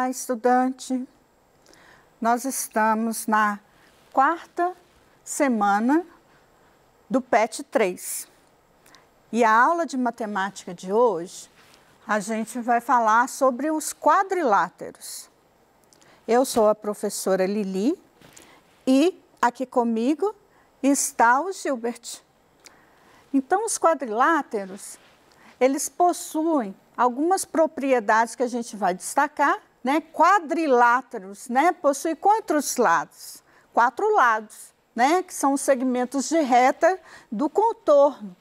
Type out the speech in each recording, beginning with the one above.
Olá, estudante! Nós estamos na quarta semana do PET 3. E a aula de matemática de hoje, a gente vai falar sobre os quadriláteros. Eu sou a professora Lili e aqui comigo está o Gilbert. Então, os quadriláteros, eles possuem algumas propriedades que a gente vai destacar, né? Quadriláteros, né? Possui quantos lados? 4 lados, né? Que são os segmentos de reta do contorno.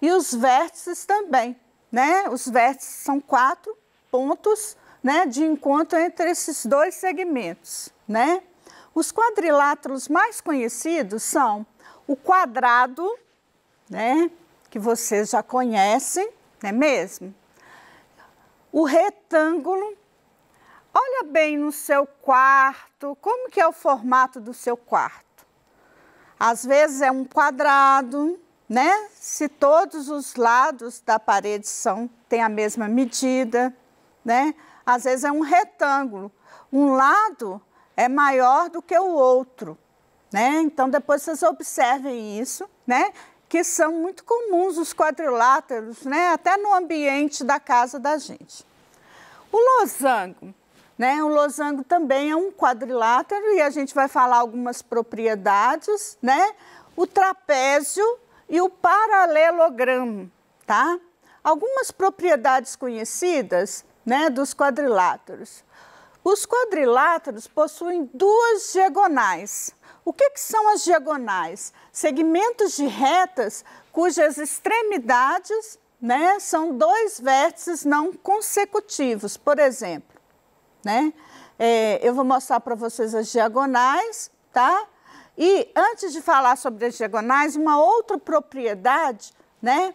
E os vértices também, né? Os vértices são 4 pontos, né? De encontro entre esses dois segmentos, né? Os quadriláteros mais conhecidos são o quadrado, né? Que vocês já conhecem, não é mesmo? O retângulo. Olha bem no seu quarto, como que é o formato do seu quarto? Às vezes é um quadrado, né? Se todos os lados da parede têm a mesma medida, né? Às vezes é um retângulo. Um lado é maior do que o outro, né? Então, depois vocês observem isso, né? Que são muito comuns os quadriláteros, né? Até no ambiente da casa da gente. O losango, né? O losango também é um quadrilátero e a gente vai falar algumas propriedades, né? O trapézio e o paralelogramo, tá? Algumas propriedades conhecidas, né, dos quadriláteros. Os quadriláteros possuem 2 diagonais. O que são as diagonais? Segmentos de retas cujas extremidades, né, são 2 vértices não consecutivos, por exemplo, né? Eu vou mostrar para vocês as diagonais, tá? E antes de falar sobre as diagonais, uma outra propriedade, né,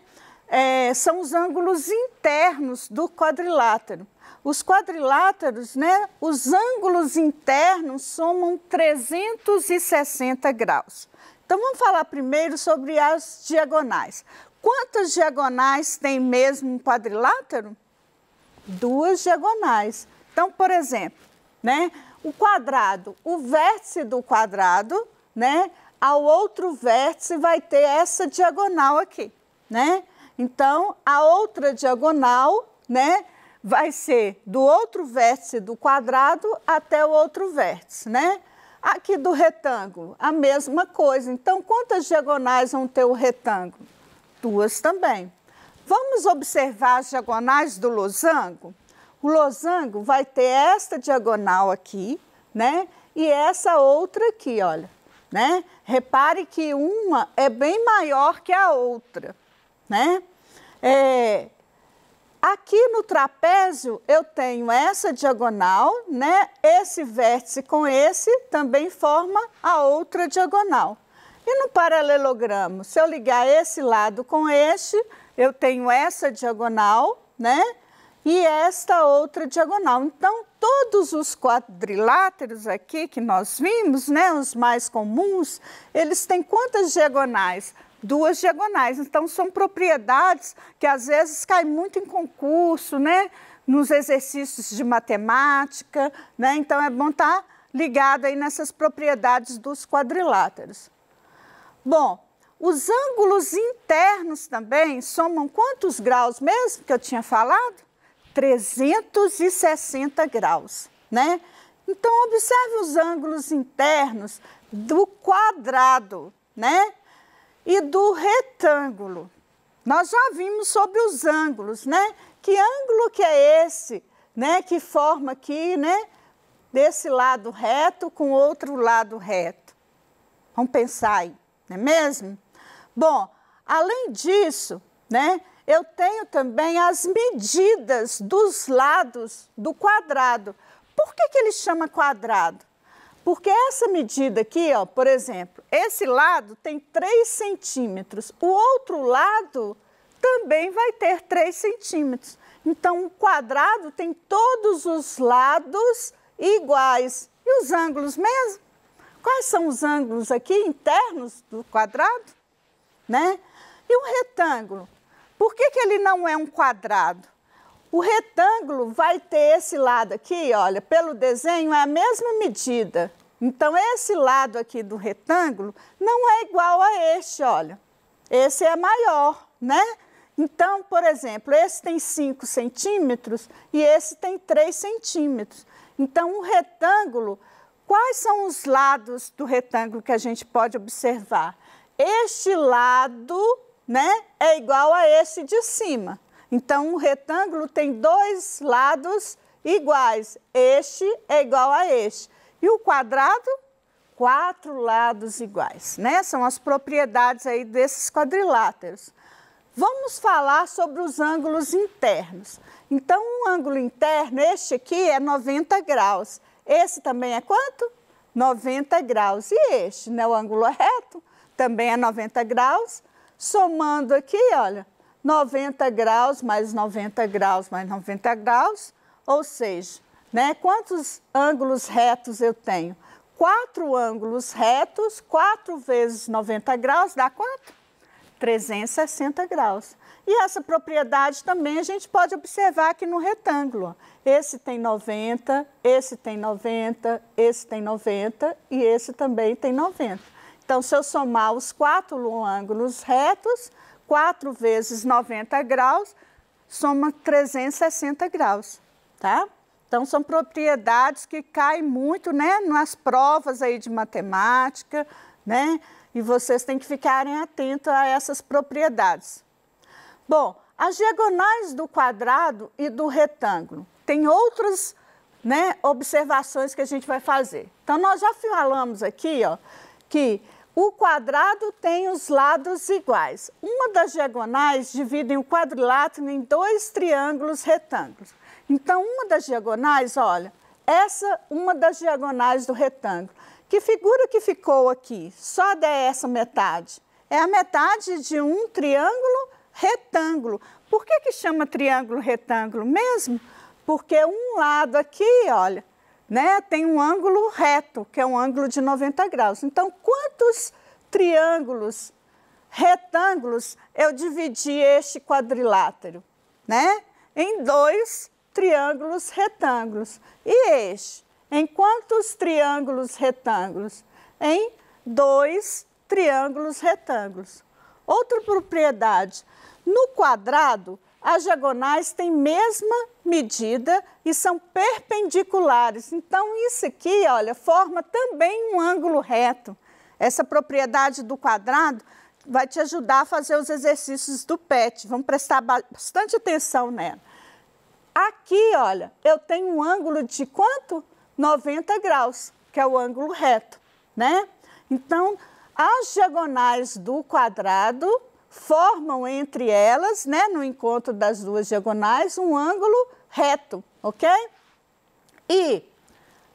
são os ângulos internos do quadrilátero. Os quadriláteros, né, os ângulos internos somam 360 graus. Então, vamos falar primeiro sobre as diagonais. Quantas diagonais tem mesmo um quadrilátero? 2 diagonais. Então, por exemplo, né, o quadrado, o vértice do quadrado, né, ao outro vértice vai ter essa diagonal aqui, né? Então, a outra diagonal, né, vai ser do outro vértice do quadrado até o outro vértice, né? Aqui do retângulo, a mesma coisa. Então, quantas diagonais vão ter o retângulo? 2 também. Vamos observar as diagonais do losango? O losango vai ter esta diagonal aqui, né? E essa outra aqui, olha, né? Repare que uma é bem maior que a outra, né? Aqui no trapézio eu tenho essa diagonal, né? Esse vértice com esse também forma a outra diagonal. E no paralelogramo, se eu ligar esse lado com este, eu tenho essa diagonal, né? E esta outra diagonal. Então, todos os quadriláteros aqui que nós vimos, né? Os mais comuns, eles têm quantas diagonais? 2 diagonais. Então, são propriedades que às vezes caem muito em concurso, né? Nos exercícios de matemática, né? Então, é bom estar ligado aí nessas propriedades dos quadriláteros. Bom, os ângulos internos também somam quantos graus mesmo que eu tinha falado? 360 graus, né? Então, observe os ângulos internos do quadrado, né? E do retângulo. Nós já vimos sobre os ângulos, né? Que ângulo que é esse, né? Que forma aqui, né? Desse lado reto com outro lado reto. Vamos pensar aí, não é mesmo? Bom, além disso, né? Eu tenho também as medidas dos lados do quadrado. Por que ele chama quadrado? Porque essa medida aqui, ó, por exemplo, esse lado tem 3 centímetros, o outro lado também vai ter 3 centímetros. Então, o quadrado tem todos os lados iguais. E os ângulos mesmo? Quais são os ângulos aqui internos do quadrado? Né? E o retângulo? Por que ele não é um quadrado? O retângulo vai ter esse lado aqui, olha, pelo desenho é a mesma medida. Então, esse lado aqui do retângulo não é igual a este, olha. Esse é maior, né? Então, por exemplo, esse tem 5 centímetros e esse tem 3 centímetros. Então, o retângulo, quais são os lados do retângulo que a gente pode observar? Este lado, né, é igual a esse de cima. Então, o retângulo tem 2 lados iguais. Este é igual a este. E o quadrado, 4 lados iguais, né? São as propriedades aí desses quadriláteros. Vamos falar sobre os ângulos internos. Então, um ângulo interno, este aqui é 90 graus. Esse também é quanto? 90 graus. E este, né? O ângulo reto também é 90 graus. Somando aqui, olha, 90 graus mais 90 graus mais 90 graus. Ou seja, né? Quantos ângulos retos eu tenho? 4 ângulos retos, 4 vezes 90 graus, dá quanto? 360 graus. E essa propriedade também a gente pode observar aqui no retângulo. Esse tem 90, esse tem 90, esse tem 90 e esse também tem 90. Então, se eu somar os 4 ângulos retos, 4 vezes 90 graus, soma 360 graus, tá? Então, são propriedades que caem muito, né, nas provas aí de matemática, né? E vocês têm que ficarem atentos a essas propriedades. Bom, as diagonais do quadrado e do retângulo. Tem outras, né, observações que a gente vai fazer. Então, nós já falamos aqui, ó, que o quadrado tem os lados iguais. Uma das diagonais divide o quadrilátero em 2 triângulos retângulos. Então, uma das diagonais, olha, essa uma das diagonais do retângulo. Que figura que ficou aqui? Só dessa metade. É a metade de um triângulo retângulo. Por que chama triângulo retângulo mesmo? Porque um lado aqui, olha, né, tem um ângulo reto, que é um ângulo de 90 graus. Então, quantos triângulos retângulos eu dividi este quadrilátero, né? Em 2 triângulos retângulos. E este? Em quantos triângulos retângulos? Em 2 triângulos retângulos. Outra propriedade, no quadrado, as diagonais têm mesma medida e são perpendiculares. Então, isso aqui, olha, forma também um ângulo reto. Essa propriedade do quadrado vai te ajudar a fazer os exercícios do PET. Vamos prestar bastante atenção nela. Aqui, olha, eu tenho um ângulo de quanto? 90 graus, que é o ângulo reto, né? Então, as diagonais do quadrado formam entre elas, né, no encontro das 2 diagonais, um ângulo reto, ok? E,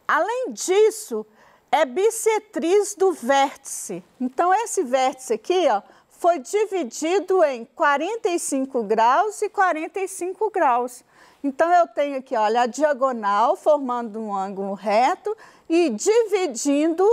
além disso, é bissetriz do vértice. Então, esse vértice aqui, ó, foi dividido em 45 graus e 45 graus. Então, eu tenho aqui, olha, a diagonal formando um ângulo reto e dividindo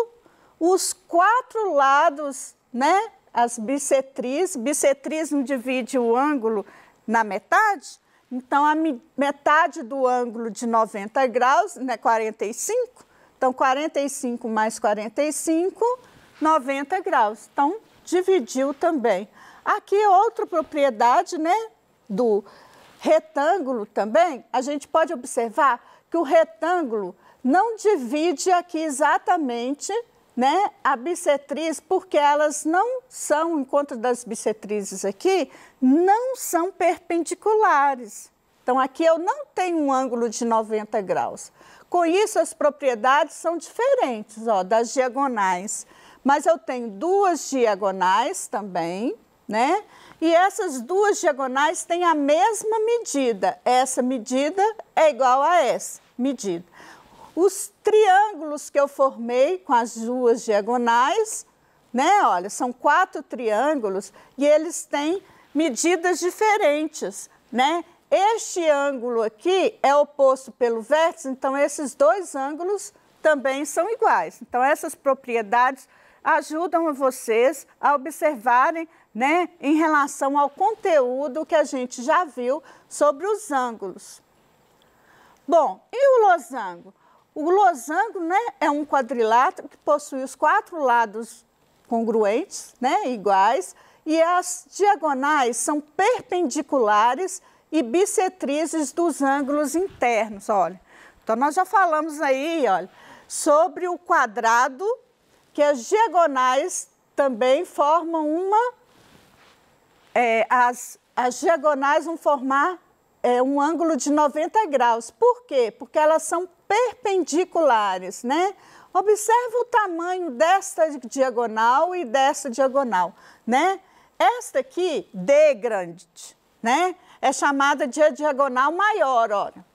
os 4 lados, né? As bissetrizes. Bissetriz não divide o ângulo na metade? Então, a metade do ângulo de 90 graus, né? 45. Então, 45 mais 45, 90 graus. Então, dividiu também. Aqui, outra propriedade, né? Do retângulo também, a gente pode observar que o retângulo não divide aqui exatamente, né, a bissetriz, porque elas não são, o encontro das bissetrizes aqui, não são perpendiculares. Então, aqui eu não tenho um ângulo de 90 graus. Com isso, as propriedades são diferentes, ó, das diagonais. Mas eu tenho 2 diagonais também, né? E essas 2 diagonais têm a mesma medida. Essa medida é igual a essa medida. Os triângulos que eu formei com as 2 diagonais, né? Olha, são 4 triângulos e eles têm medidas diferentes, né? Este ângulo aqui é oposto pelo vértice, então esses 2 ângulos também são iguais. Então, essas propriedades ajudam vocês a observarem, né, em relação ao conteúdo que a gente já viu sobre os ângulos. Bom, e o losango? O losango, né, é um quadrilátero que possui os 4 lados congruentes, né, iguais, e as diagonais são perpendiculares e bissetrizes dos ângulos internos, olha. Então, nós já falamos aí, olha, sobre o quadrado, que as diagonais também formam uma... as diagonais vão formar um ângulo de 90 graus. Por quê? Porque elas são perpendiculares, né? Observa o tamanho desta diagonal e dessa diagonal, né? Esta aqui, D grande, né? É chamada de a diagonal maior, olha.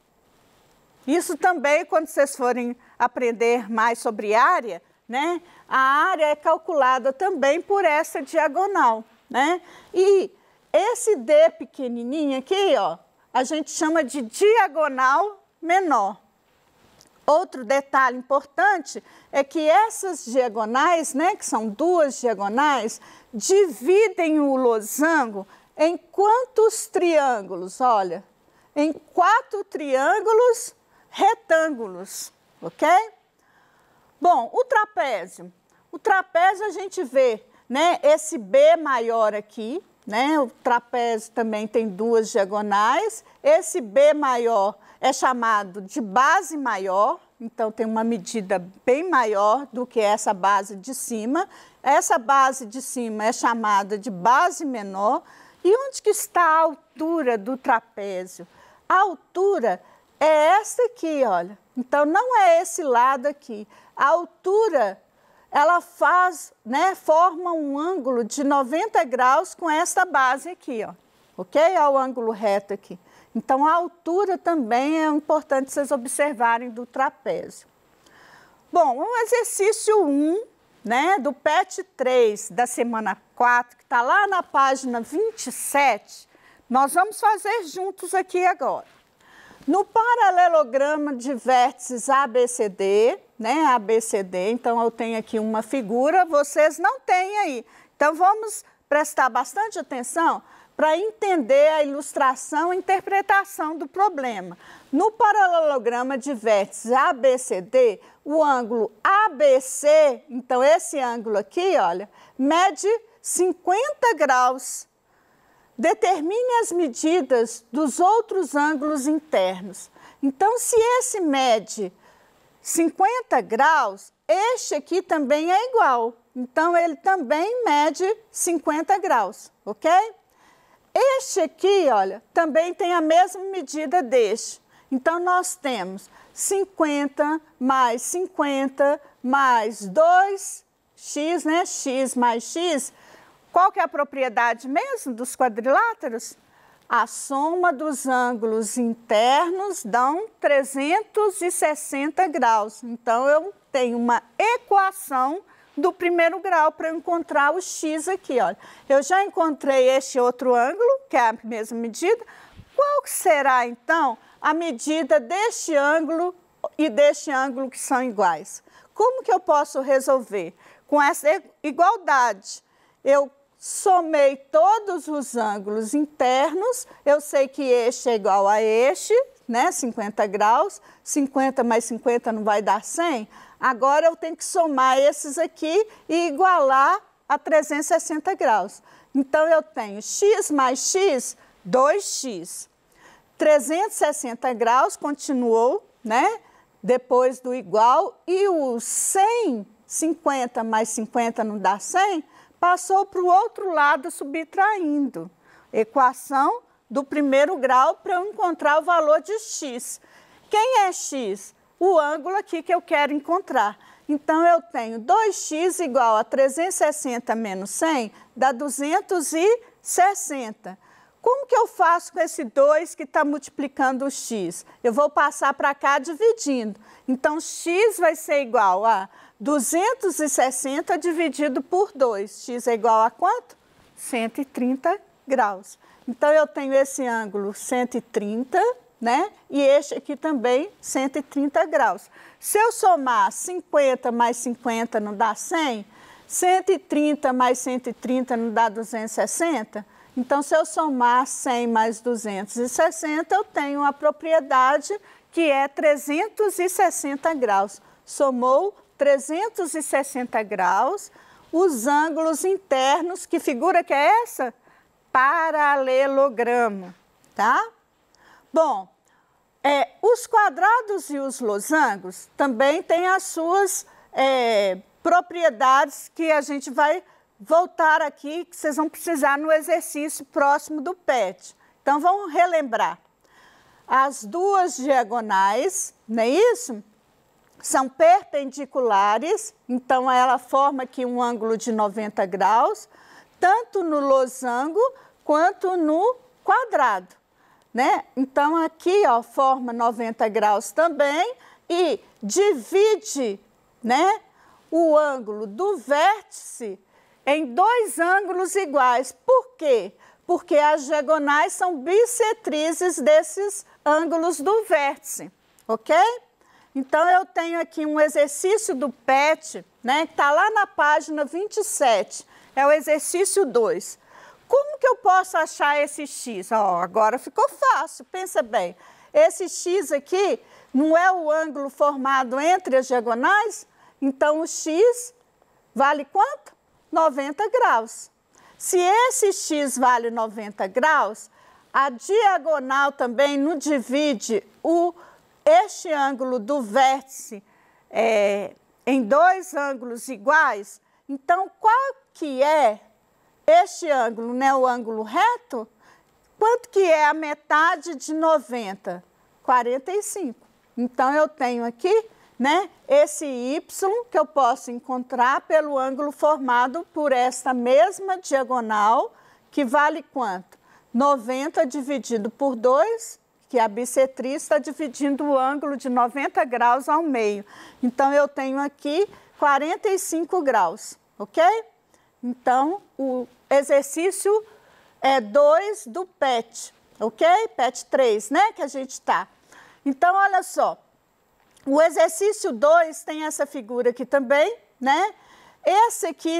Isso também, quando vocês forem aprender mais sobre área, né? A área é calculada também por essa diagonal, né? E esse D pequenininho aqui, ó, a gente chama de diagonal menor. Outro detalhe importante é que essas diagonais, né, que são 2 diagonais, dividem o losango em quantos triângulos? Olha, em 4 triângulos retângulos, ok? Bom, o trapézio. O trapézio a gente vê, né, esse B maior aqui, né, o trapézio também tem 2 diagonais. Esse B maior é chamado de base maior, então tem uma medida bem maior do que essa base de cima. Essa base de cima é chamada de base menor. E onde que está a altura do trapézio? A altura é essa aqui, olha. Então, não é esse lado aqui. A altura, ela faz, né, forma um ângulo de 90 graus com essa base aqui, ó. Ok? Olha o ângulo reto aqui. Então, a altura também é importante vocês observarem do trapézio. Bom, o exercício 1, né, do PET 3 da semana 4, que está lá na página 27, nós vamos fazer juntos aqui agora. No paralelograma de vértices ABCD, né, ABCD, então eu tenho aqui uma figura, vocês não têm aí. Então, vamos prestar bastante atenção para entender a ilustração e interpretação do problema. No paralelograma de vértices ABCD, o ângulo ABC, então esse ângulo aqui, olha, mede 50 graus. Determine as medidas dos outros ângulos internos. Então, se esse mede 50 graus, este aqui também é igual. Então, ele também mede 50 graus, ok? Este aqui, olha, também tem a mesma medida deste. Então, nós temos 50 mais 50 mais 2x, né? X mais x. Qual que é a propriedade mesmo dos quadriláteros? A soma dos ângulos internos dão 360 graus. Então, eu tenho uma equação do primeiro grau para eu encontrar o x aqui, olha. Eu já encontrei este outro ângulo, que é a mesma medida. Qual que será, então, a medida deste ângulo e deste ângulo que são iguais? Como que eu posso resolver? Com essa igualdade, eu somei todos os ângulos internos, eu sei que este é igual a este, né, 50 graus, 50 mais 50 não vai dar 100, agora eu tenho que somar esses aqui e igualar a 360 graus. Então, eu tenho x mais x, 2x. 360 graus continuou, né, depois do igual, e o 100, 50 mais 50 não dá 100, passou para o outro lado subtraindo. Equação do primeiro grau para eu encontrar o valor de x. Quem é x? O ângulo aqui que eu quero encontrar. Então, eu tenho 2x igual a 360 menos 100, dá 260. Como que eu faço com esse 2 que está multiplicando o x? Eu vou passar para cá dividindo. Então, x vai ser igual a 260 dividido por 2. X é igual a quanto? 130 graus. Então, eu tenho esse ângulo 130, né? E este aqui também 130 graus. Se eu somar 50 mais 50 não dá 100, 130 mais 130 não dá 260? Então, se eu somar 100 mais 260, eu tenho uma propriedade que é 360 graus. Somou 360 graus, os ângulos internos, que figura que é essa? Paralelogramo, tá? Bom, os quadrados e os losangos também têm as suas propriedades que a gente vai voltar aqui, que vocês vão precisar no exercício próximo do PET. Então, vamos relembrar. As duas diagonais, não é isso? São perpendiculares, então ela forma aqui um ângulo de 90 graus, tanto no losango quanto no quadrado, né? Então, aqui, ó, forma 90 graus também e divide, né, o ângulo do vértice em dois ângulos iguais. Por quê? Porque as diagonais são bissetrizes desses ângulos do vértice, ok? Então, eu tenho aqui um exercício do PET, né, que está lá na página 27, é o exercício 2. Como que eu posso achar esse x? Ó, agora ficou fácil, pensa bem. Esse x aqui não é o ângulo formado entre as diagonais? Então, o x vale quanto? 90 graus. Se esse x vale 90 graus, a diagonal também não divide este ângulo do vértice em dois ângulos iguais. Então, qual que é este ângulo, né, o ângulo reto? Quanto que é a metade de 90? 45. Então, eu tenho aqui, né, esse y que eu posso encontrar pelo ângulo formado por esta mesma diagonal, que vale quanto? 90 dividido por 2, que a bissetriz está dividindo o ângulo de 90 graus ao meio. Então, eu tenho aqui 45 graus, ok? Então, o exercício 2 do PET, ok? PET 3, né, que a gente está. Então, olha só, o exercício 2 tem essa figura aqui também, né? Esse aqui,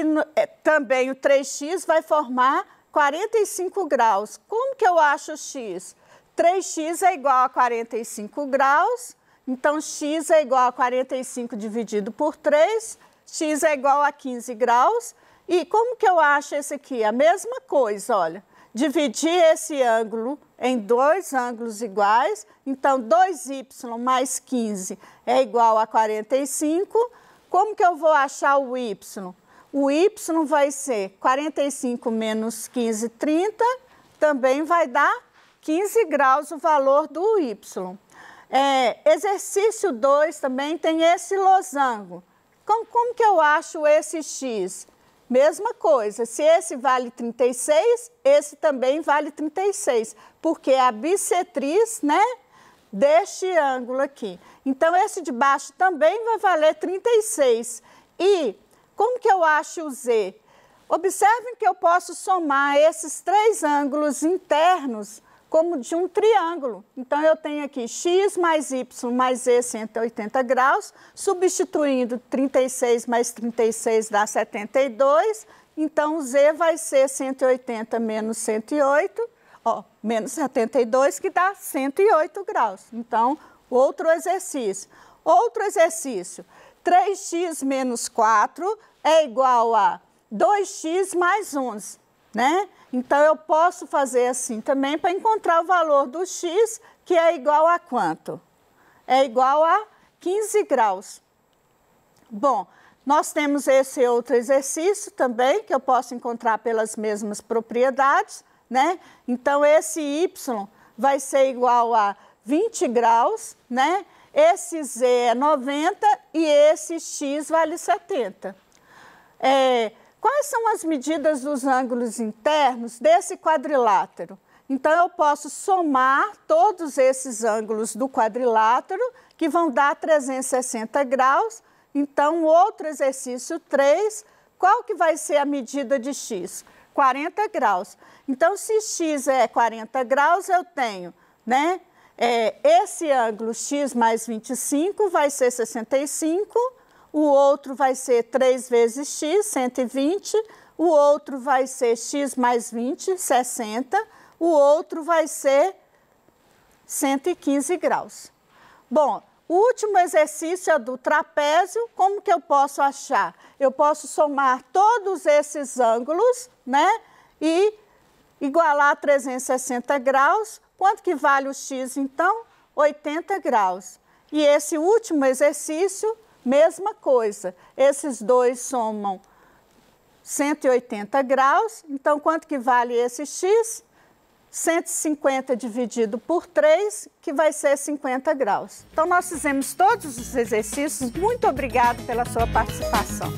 também o 3x, vai formar 45 graus. Como que eu acho o x? 3x é igual a 45 graus, então x é igual a 45 dividido por 3, x é igual a 15 graus. E como que eu acho esse aqui? A mesma coisa, olha. Dividir esse ângulo em dois ângulos iguais, então 2y mais 15 é igual a 45. Como que eu vou achar o y? O y vai ser 45 menos 15, 30, também vai dar 15 graus o valor do y. Exercício 2 também tem esse losango. Como que eu acho esse x? Mesma coisa, se esse vale 36, esse também vale 36, porque é a bissetriz, né, deste ângulo aqui. Então, esse de baixo também vai valer 36. E como que eu acho o z? Observem que eu posso somar esses três ângulos internos como de um triângulo. Então, eu tenho aqui x mais y mais z, 180 graus, substituindo 36 mais 36 dá 72, então o z vai ser 180 menos 108, menos 72, que dá 108 graus. Então, outro exercício. Outro exercício, 3x menos 4 é igual a 2x mais 11, né? Então, eu posso fazer assim também para encontrar o valor do x, que é igual a quanto? É igual a 15 graus. Bom, nós temos esse outro exercício também, que eu posso encontrar pelas mesmas propriedades, né? Então, esse y vai ser igual a 20 graus, né? Esse z é 90 e esse x vale 70. Quais são as medidas dos ângulos internos desse quadrilátero? Então, eu posso somar todos esses ângulos do quadrilátero, que vão dar 360 graus. Então, outro exercício 3, qual que vai ser a medida de x? 40 graus. Então, se x é 40 graus, eu tenho, né? Esse ângulo x mais 25 vai ser 65, o outro vai ser 3 vezes x, 120, o outro vai ser x mais 20, 60, o outro vai ser 115 graus. Bom, o último exercício é do trapézio. Como que eu posso achar? Eu posso somar todos esses ângulos, né? E igualar 360 graus. Quanto que vale o x, então? 80 graus. E esse último exercício, mesma coisa. Esses dois somam 180 graus. Então, quanto que vale esse x? 150 dividido por 3, que vai ser 50 graus. Então, nós fizemos todos os exercícios. Muito obrigada pela sua participação.